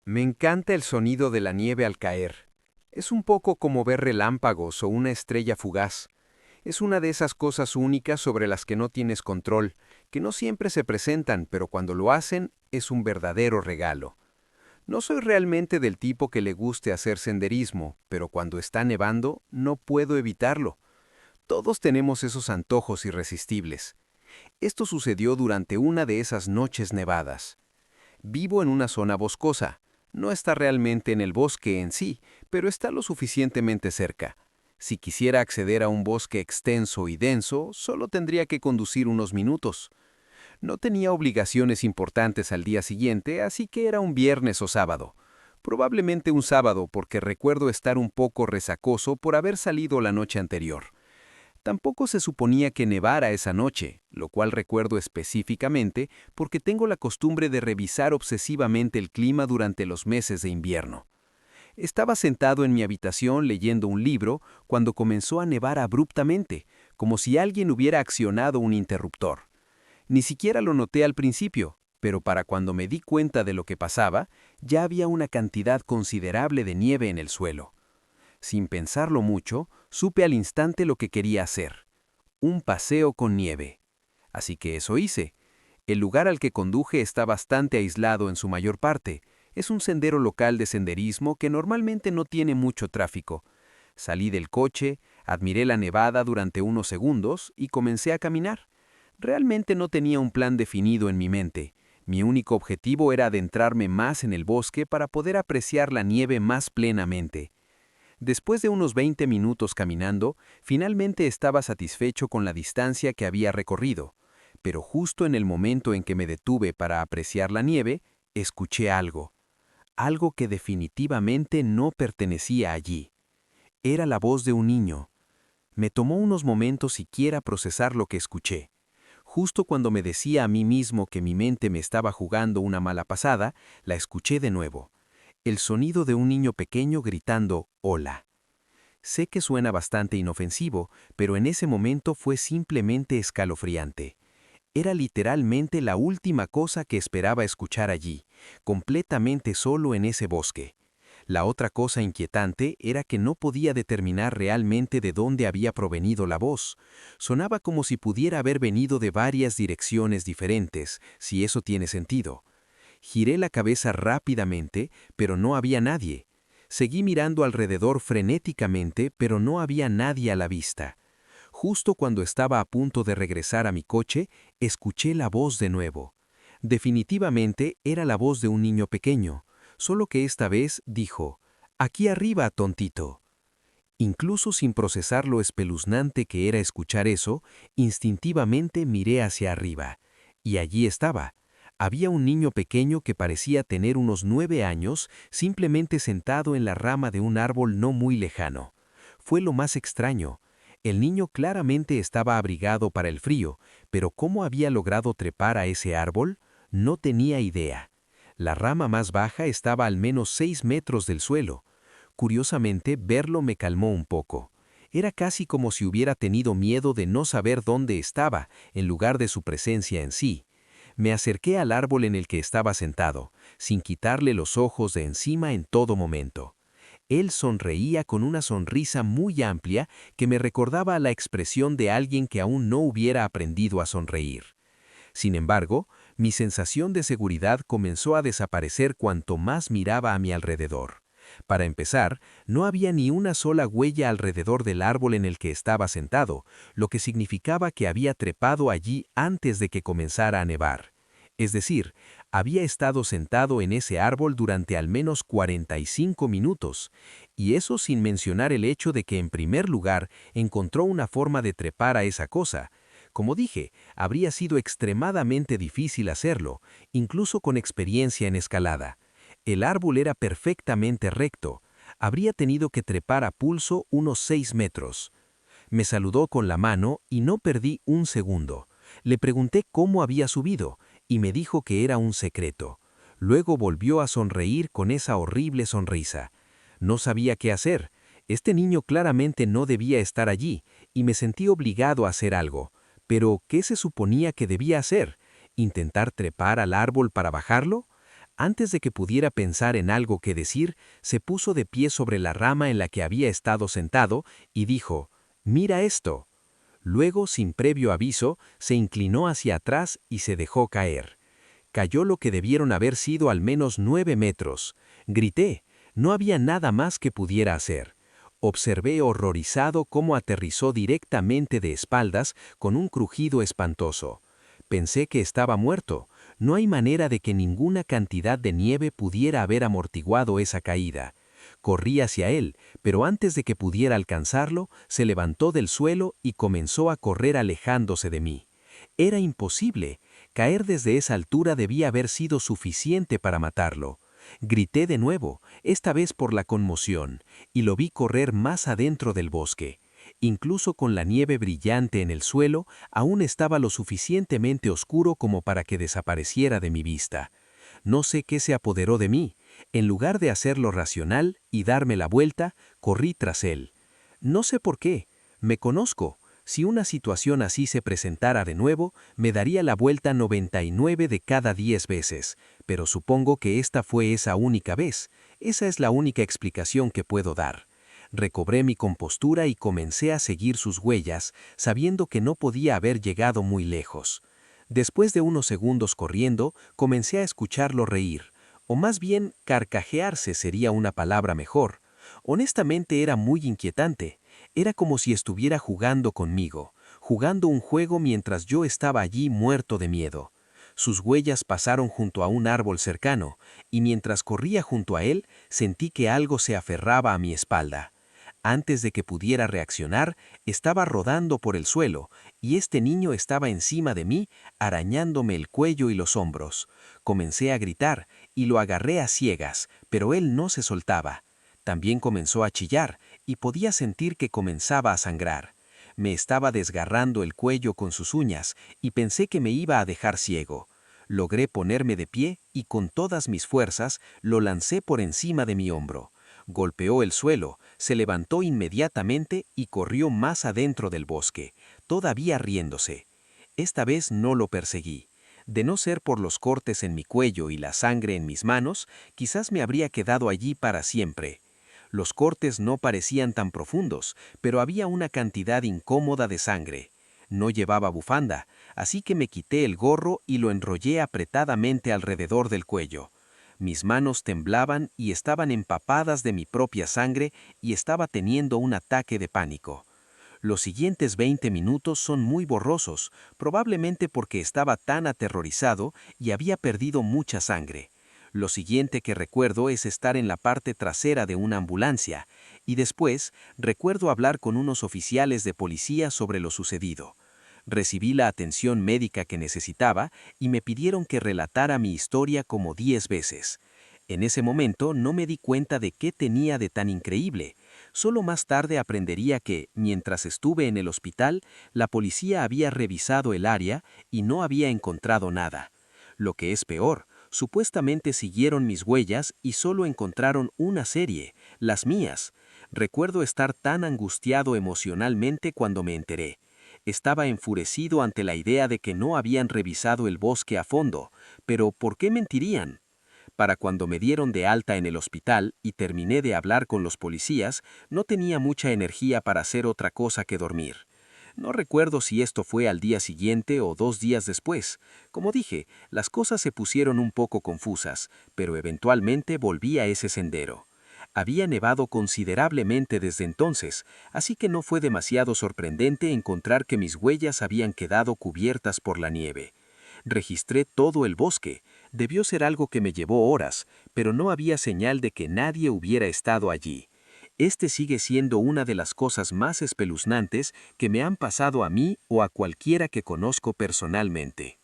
Me encanta el sonido de la nieve al caer. Es un poco como ver relámpagos o una estrella fugaz. Es una de esas cosas únicas sobre las que no tienes control, que no siempre se presentan, pero cuando lo hacen es un verdadero regalo. No soy realmente del tipo que le guste hacer senderismo, pero cuando está nevando no puedo evitarlo. Todos tenemos esos antojos irresistibles. Esto sucedió durante una de esas noches nevadas. Vivo en una zona boscosa. No está realmente en el bosque en sí, pero está lo suficientemente cerca. Si quisiera acceder a un bosque extenso y denso, solo tendría que conducir unos minutos. No tenía obligaciones importantes al día siguiente, así que era un viernes o sábado. Probablemente un sábado porque recuerdo estar un poco resacoso por haber salido la noche anterior. Tampoco se suponía que nevara esa noche, lo cual recuerdo específicamente porque tengo la costumbre de revisar obsesivamente el clima durante los meses de invierno. Estaba sentado en mi habitación leyendo un libro cuando comenzó a nevar abruptamente, como si alguien hubiera accionado un interruptor. Ni siquiera lo noté al principio, pero para cuando me di cuenta de lo que pasaba, ya había una cantidad considerable de nieve en el suelo. Sin pensarlo mucho, supe al instante lo que quería hacer: un paseo con nieve. Así que eso hice. El lugar al que conduje está bastante aislado en su mayor parte. Es un sendero local de senderismo que normalmente no tiene mucho tráfico. Salí del coche, admiré la nevada durante unos segundos y comencé a caminar. Realmente no tenía un plan definido en mi mente. Mi único objetivo era adentrarme más en el bosque para poder apreciar la nieve más plenamente. Después de unos 20 minutos caminando, finalmente estaba satisfecho con la distancia que había recorrido, pero justo en el momento en que me detuve para apreciar la nieve, escuché algo que definitivamente no pertenecía allí. Era la voz de un niño. Me tomó unos momentos siquiera procesar lo que escuché. Justo cuando me decía a mí mismo que mi mente me estaba jugando una mala pasada, la escuché de nuevo. El sonido de un niño pequeño gritando «Hola». Sé que suena bastante inofensivo, pero en ese momento fue simplemente escalofriante. Era literalmente la última cosa que esperaba escuchar allí, completamente solo en ese bosque. La otra cosa inquietante era que no podía determinar realmente de dónde había provenido la voz. Sonaba como si pudiera haber venido de varias direcciones diferentes, si eso tiene sentido. Giré la cabeza rápidamente, pero no había nadie. Seguí mirando alrededor frenéticamente, pero no había nadie a la vista. Justo cuando estaba a punto de regresar a mi coche, escuché la voz de nuevo. Definitivamente era la voz de un niño pequeño, solo que esta vez dijo: «Aquí arriba, tontito». Incluso sin procesar lo espeluznante que era escuchar eso, instintivamente miré hacia arriba. Y allí estaba. Había un niño pequeño que parecía tener unos 9 años, simplemente sentado en la rama de un árbol no muy lejano. Fue lo más extraño. El niño claramente estaba abrigado para el frío, pero ¿cómo había logrado trepar a ese árbol? No tenía idea. La rama más baja estaba al menos 6 metros del suelo. Curiosamente, verlo me calmó un poco. Era casi como si hubiera tenido miedo de no saber dónde estaba, en lugar de su presencia en sí. Me acerqué al árbol en el que estaba sentado, sin quitarle los ojos de encima en todo momento. Él sonreía con una sonrisa muy amplia que me recordaba a la expresión de alguien que aún no hubiera aprendido a sonreír. Sin embargo, mi sensación de seguridad comenzó a desaparecer cuanto más miraba a mi alrededor. Para empezar, no había ni una sola huella alrededor del árbol en el que estaba sentado, lo que significaba que había trepado allí antes de que comenzara a nevar. Es decir, había estado sentado en ese árbol durante al menos 45 minutos, y eso sin mencionar el hecho de que en primer lugar encontró una forma de trepar a esa cosa. Como dije, habría sido extremadamente difícil hacerlo, incluso con experiencia en escalada. El árbol era perfectamente recto. Habría tenido que trepar a pulso unos 6 metros. Me saludó con la mano y no perdí un segundo. Le pregunté cómo había subido y me dijo que era un secreto. Luego volvió a sonreír con esa horrible sonrisa. No sabía qué hacer. Este niño claramente no debía estar allí y me sentí obligado a hacer algo. Pero, ¿qué se suponía que debía hacer? ¿Intentar trepar al árbol para bajarlo? Antes de que pudiera pensar en algo que decir, se puso de pie sobre la rama en la que había estado sentado y dijo, «Mira esto». Luego, sin previo aviso, se inclinó hacia atrás y se dejó caer. Cayó lo que debieron haber sido al menos 9 metros. Grité. No había nada más que pudiera hacer. Observé horrorizado cómo aterrizó directamente de espaldas con un crujido espantoso. Pensé que estaba muerto. No hay manera de que ninguna cantidad de nieve pudiera haber amortiguado esa caída. Corrí hacia él, pero antes de que pudiera alcanzarlo, se levantó del suelo y comenzó a correr alejándose de mí. Era imposible. Caer desde esa altura debía haber sido suficiente para matarlo. Grité de nuevo, esta vez por la conmoción, y lo vi correr más adentro del bosque. Incluso con la nieve brillante en el suelo, aún estaba lo suficientemente oscuro como para que desapareciera de mi vista. No sé qué se apoderó de mí. En lugar de hacerlo racional y darme la vuelta, corrí tras él. No sé por qué. Me conozco. Si una situación así se presentara de nuevo, me daría la vuelta 99 de cada 10 veces, pero supongo que esta fue esa única vez. Esa es la única explicación que puedo dar. Recobré mi compostura y comencé a seguir sus huellas, sabiendo que no podía haber llegado muy lejos. Después de unos segundos corriendo, comencé a escucharlo reír, o más bien carcajearse sería una palabra mejor. Honestamente era muy inquietante. Era como si estuviera jugando conmigo, jugando un juego mientras yo estaba allí muerto de miedo. Sus huellas pasaron junto a un árbol cercano, y mientras corría junto a él, sentí que algo se aferraba a mi espalda. Antes de que pudiera reaccionar, estaba rodando por el suelo, y este niño estaba encima de mí, arañándome el cuello y los hombros. Comencé a gritar, y lo agarré a ciegas, pero él no se soltaba. También comenzó a chillar, y podía sentir que comenzaba a sangrar. Me estaba desgarrando el cuello con sus uñas, y pensé que me iba a dejar ciego. Logré ponerme de pie, y con todas mis fuerzas, lo lancé por encima de mi hombro. Golpeó el suelo, se levantó inmediatamente y corrió más adentro del bosque, todavía riéndose. Esta vez no lo perseguí. De no ser por los cortes en mi cuello y la sangre en mis manos, quizás me habría quedado allí para siempre. Los cortes no parecían tan profundos, pero había una cantidad incómoda de sangre. No llevaba bufanda, así que me quité el gorro y lo enrollé apretadamente alrededor del cuello. Mis manos temblaban y estaban empapadas de mi propia sangre y estaba teniendo un ataque de pánico. Los siguientes 20 minutos son muy borrosos, probablemente porque estaba tan aterrorizado y había perdido mucha sangre. Lo siguiente que recuerdo es estar en la parte trasera de una ambulancia, y después recuerdo hablar con unos oficiales de policía sobre lo sucedido. Recibí la atención médica que necesitaba y me pidieron que relatara mi historia como 10 veces. En ese momento no me di cuenta de qué tenía de tan increíble. Solo más tarde aprendería que, mientras estuve en el hospital, la policía había revisado el área y no había encontrado nada. Lo que es peor, supuestamente siguieron mis huellas y solo encontraron una serie, las mías. Recuerdo estar tan angustiado emocionalmente cuando me enteré. Estaba enfurecido ante la idea de que no habían revisado el bosque a fondo, pero ¿por qué mentirían? Para cuando me dieron de alta en el hospital y terminé de hablar con los policías, no tenía mucha energía para hacer otra cosa que dormir. No recuerdo si esto fue al día siguiente o 2 días después. Como dije, las cosas se pusieron un poco confusas, pero eventualmente volví a ese sendero. Había nevado considerablemente desde entonces, así que no fue demasiado sorprendente encontrar que mis huellas habían quedado cubiertas por la nieve. Registré todo el bosque. Debió ser algo que me llevó horas, pero no había señal de que nadie hubiera estado allí. Este sigue siendo una de las cosas más espeluznantes que me han pasado a mí o a cualquiera que conozco personalmente.